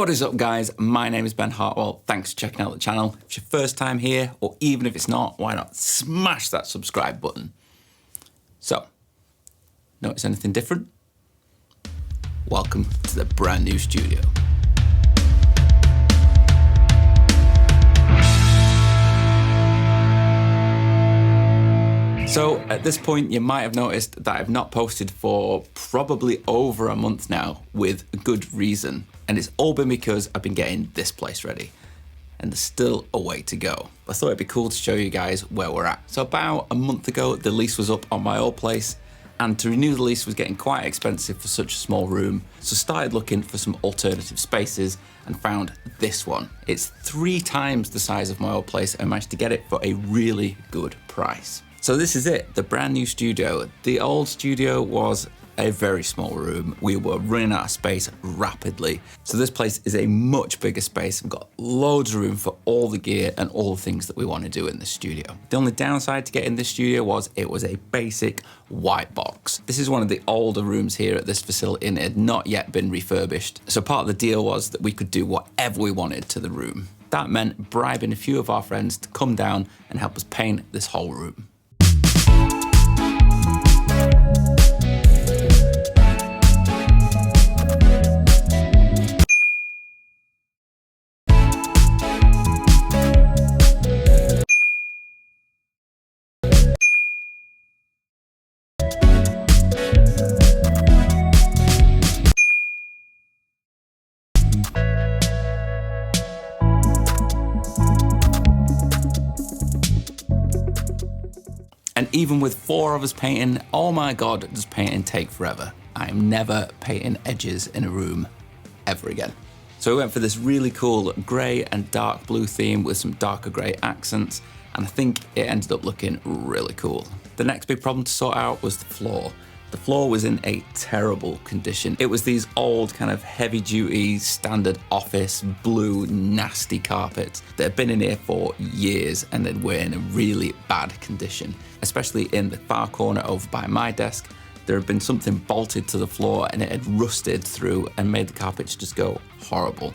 What is up, guys? My name is Ben Hartwell. Thanks for checking out the channel. If it's your first time here, or even if it's not, why not smash that subscribe button? So, notice anything different? Welcome to the brand new studio. So at this point, you might have noticed that I've not posted for probably over a month now, with good reason. And it's all been because I've been getting this place ready. And there's still a way to go. I thought it'd be cool to show you guys where we're at. So about a month ago, the lease was up on my old place, and to renew the lease was getting quite expensive for such a small room. So started looking for some alternative spaces and found this one. It's 3 times the size of my old place and managed to get it for a really good price. So this is it, the brand new studio. The old studio was a very small room. We were running out of space rapidly. So this place is a much bigger space. We've got loads of room for all the gear and all the things that we want to do in the studio. The only downside to getting this studio was it was a basic white box. This is one of the older rooms here at this facility and it had not yet been refurbished. So part of the deal was that we could do whatever we wanted to the room. That meant bribing a few of our friends to come down and help us paint this whole room. And even with 4 of us painting, oh my God, does painting take forever. I am never painting edges in a room ever again. So we went for this really cool gray and dark blue theme with some darker gray accents, and I think it ended up looking really cool. The next big problem to sort out was the floor. The floor was in a terrible condition. It was these old kind of heavy duty standard office blue nasty carpets that had been in here for years and then were in a really bad condition. Especially in the far corner over by my desk, there had been something bolted to the floor and it had rusted through and made the carpets just go horrible.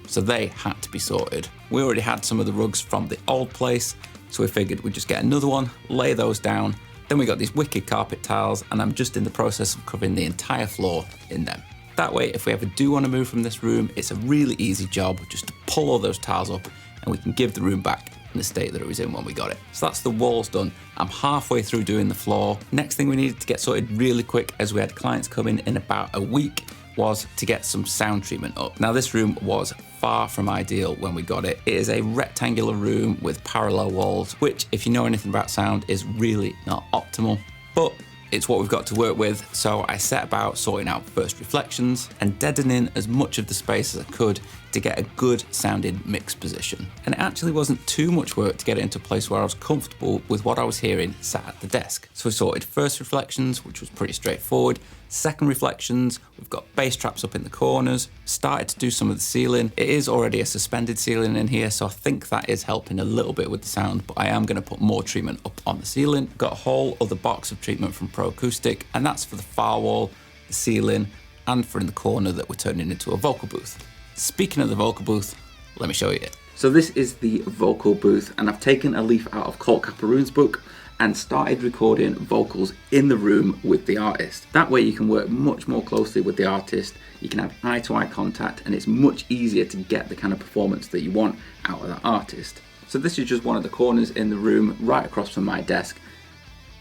So they had to be sorted. We already had some of the rugs from the old place, so we figured we'd just get another one, lay those down. Then we got these wicked carpet tiles and I'm just in the process of covering the entire floor in them. That way, if we ever do want to move from this room, it's a really easy job just to pull all those tiles up and we can give the room back in the state that it was in when we got it. So that's the walls done. I'm halfway through doing the floor. Next thing we needed to get sorted really quick, as we had clients coming in about a week, was to get some sound treatment up. Now this room was far from ideal when we got it. It is a rectangular room with parallel walls, which if you know anything about sound is really not optimal, but it's what we've got to work with. So I set about sorting out first reflections and deadening as much of the space as I could to get a good sounding mix position. And it actually wasn't too much work to get it into a place where I was comfortable with what I was hearing sat at the desk. So we sorted first reflections, which was pretty straightforward. Second reflections, we've got bass traps up in the corners, started to do some of the ceiling. It is already a suspended ceiling in here, so I think that is helping a little bit with the sound, but I am going to put more treatment up on the ceiling. Got a whole other box of treatment from Pro Acoustic, and that's for the far wall, the ceiling, and for in the corner that we're turning into a vocal booth. Speaking of the vocal booth, let me show you it. So this is the vocal booth, and I've taken a leaf out of Colt Caparoon's book and started recording vocals in the room with the artist. That way you can work much more closely with the artist, you can have eye-to-eye contact, and it's much easier to get the kind of performance that you want out of that artist. So this is just one of the corners in the room right across from my desk.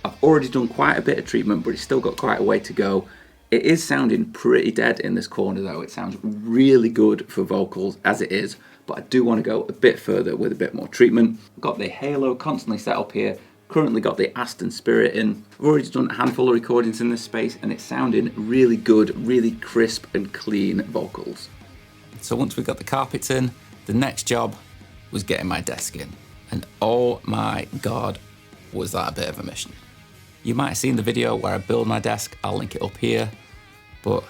I've already done quite a bit of treatment, but it's still got quite a way to go. It is sounding pretty dead in this corner though. It sounds really good for vocals as it is, but I do want to go a bit further with a bit more treatment. I've got the halo constantly set up here. Currently got the Aston Spirit in. I've already done a handful of recordings in this space and it's sounding really good, really crisp and clean vocals. So once we got the carpets in, the next job was getting my desk in. And oh my God, was that a bit of a mission. You might have seen the video where I build my desk, I'll link it up here, but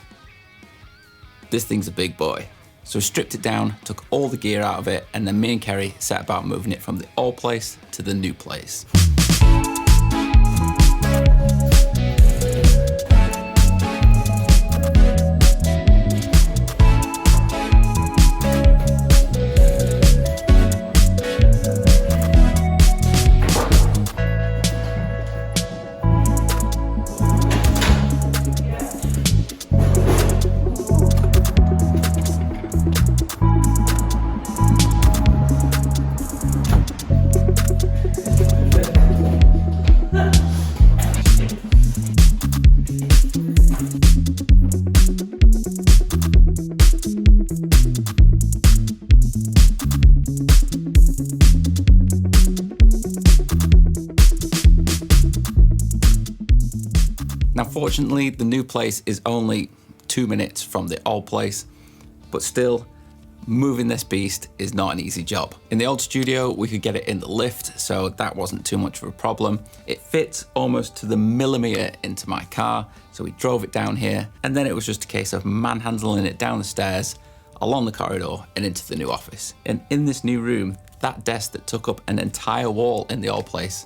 this thing's a big boy. So we stripped it down, took all the gear out of it, and then me and Kerry set about moving it from the old place to the new place. Now, fortunately, the new place is only 2 minutes from the old place, but still, moving this beast is not an easy job. In the old studio, we could get it in the lift, so that wasn't too much of a problem. It fits almost to the millimeter into my car, so we drove it down here, and then it was just a case of manhandling it down the stairs, along the corridor, and into the new office. And in this new room, that desk that took up an entire wall in the old place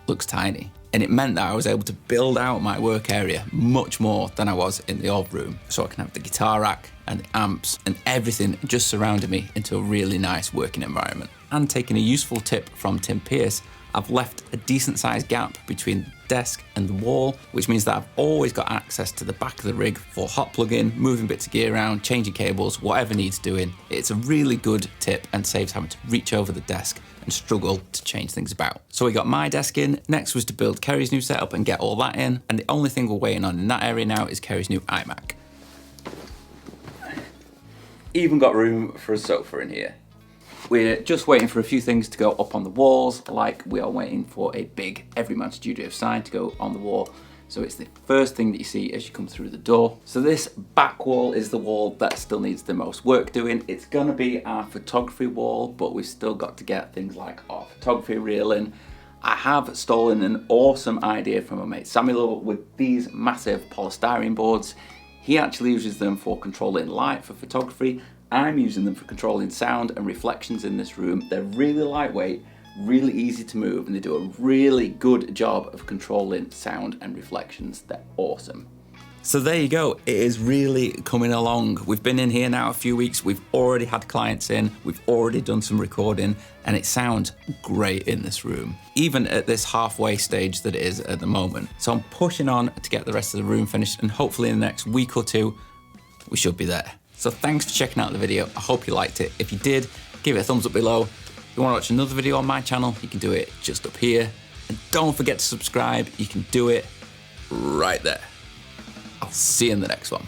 looks tiny. And it meant that I was able to build out my work area much more than I was in the old room. So I can have the guitar rack and the amps and everything just surrounding me into a really nice working environment. And taking a useful tip from Tim Pierce, I've left a decent sized gap between the desk and the wall, which means that I've always got access to the back of the rig for hot plugging, moving bits of gear around, changing cables, whatever needs doing. It's a really good tip and saves having to reach over the desk and struggle to change things about. So we got my desk in. Next was to build Kerry's new setup and get all that in. And the only thing we're waiting on in that area now is Kerry's new iMac. Even got room for a sofa in here. We're just waiting for a few things to go up on the walls, like we are waiting for a big Everyman Studio sign to go on the wall. So it's the first thing that you see as you come through the door. So this back wall is the wall that still needs the most work doing. It's gonna be our photography wall, but we've still got to get things like our photography reel in. I have stolen an awesome idea from my mate Samuel with these massive polystyrene boards. He actually uses them for controlling light for photography. I'm using them for controlling sound and reflections in this room. They're really lightweight, really easy to move, and they do a really good job of controlling sound and reflections. They're awesome. So there you go, it is really coming along. We've been in here now a few weeks, we've already had clients in, we've already done some recording, and it sounds great in this room, even at this halfway stage that it is at the moment. So I'm pushing on to get the rest of the room finished, and hopefully in the next week or two, we should be there. So thanks for checking out the video, I hope you liked it. If you did, give it a thumbs up below. If you want to watch another video on my channel, you can do it just up here. And don't forget to subscribe, you can do it right there. I'll see you in the next one.